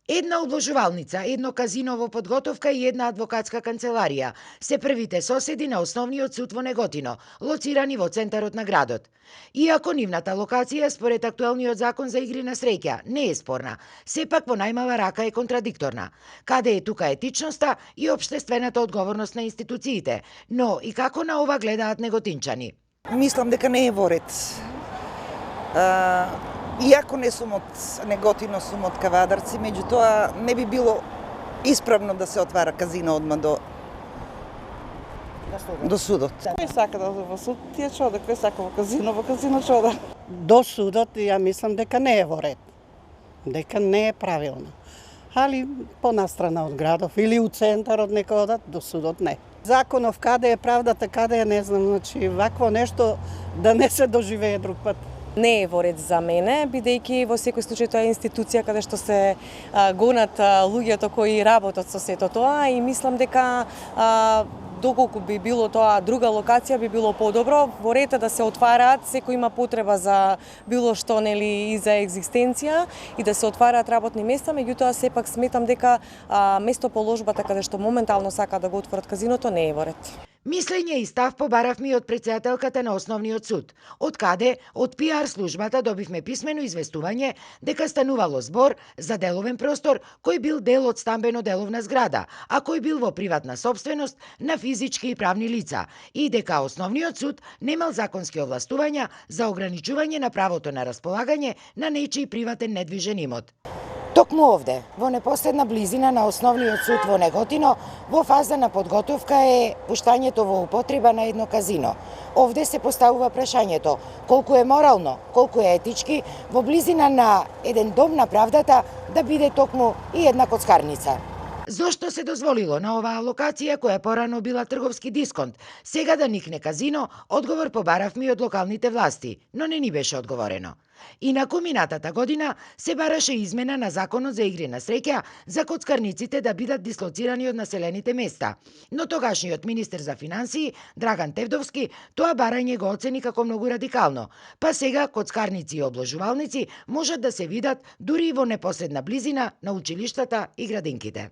Една обложувалница, едно казино во подготовка и една адвокатска канцеларија се првите соседи на основниот суд во Неготино, лоцирани во центарот на градот. Иако нивната локација според актуелниот закон за игри на среќа не е спорна, сепак во најмала рака е контрадикторна. Каде е тука етичноста и општествената одговорност на институциите, но и како на ова гледаат неготинчани? Мислам дека не е во ред. Иако не сум од Неготино, сум од Кавадарци, меѓутоа не би било исправно да се отвара казино одма до судот. Кој сака да во суд, тие чода, кој сака во казино чода. До судот ја мислам дека не е во ред. Дека не е правилно. Али понастрана од градов или у центарот нека одат, до судот не. Законов каде е правдата, каде е не знам, значи вакво нешто да не се доживее друг пат. Не е во ред за мене, бидејќи во секој случај тоа е институција каде што се гонат луѓето кои работат со сето тоа и мислам дека доколку би било тоа друга локација би било подобро. Во ред е да се отвараат, секој има потреба за било што нели и за екзистенција и да се отвараат работни места, меѓутоа сепак сметам дека местоположбата каде што моментално сака да го отворат казиното не е во ред. Мислење и став побаравме и од претседателката на Основниот суд, од каде од пиар службата добивме писмено известување дека станувало збор за деловен простор кој бил дел од стамбено-деловна зграда, а кој бил во приватна собственост на физички и правни лица и дека Основниот суд немал законски овластувања за ограничување на правото на располагање на нечиј приватен недвижен имот. Токму овде, во непосредна близина на Основниот суд во Неготино, во фаза на подготовка е пуштањето во употреба на едно казино. Овде се поставува прашањето колку е морално, колку е етички во близина на еден дом на правдата да биде токму и една коцкарница. Зошто се дозволило на оваа локација која порано била трговски дисконт, сега да никне казино, одговор побаравме и од локалните власти, но не ни беше одговорено. Инаку минатата година се бараше измена на Законот за игри на среќа за коцкарниците да бидат дислоцирани од населените места. Но тогашниот министер за финансии, Драган Тевдовски, тоа барање го оцени како многу радикално, па сега коцкарници и обложувалници можат да се видат дури и во непосредна близина на училиштата и градинките.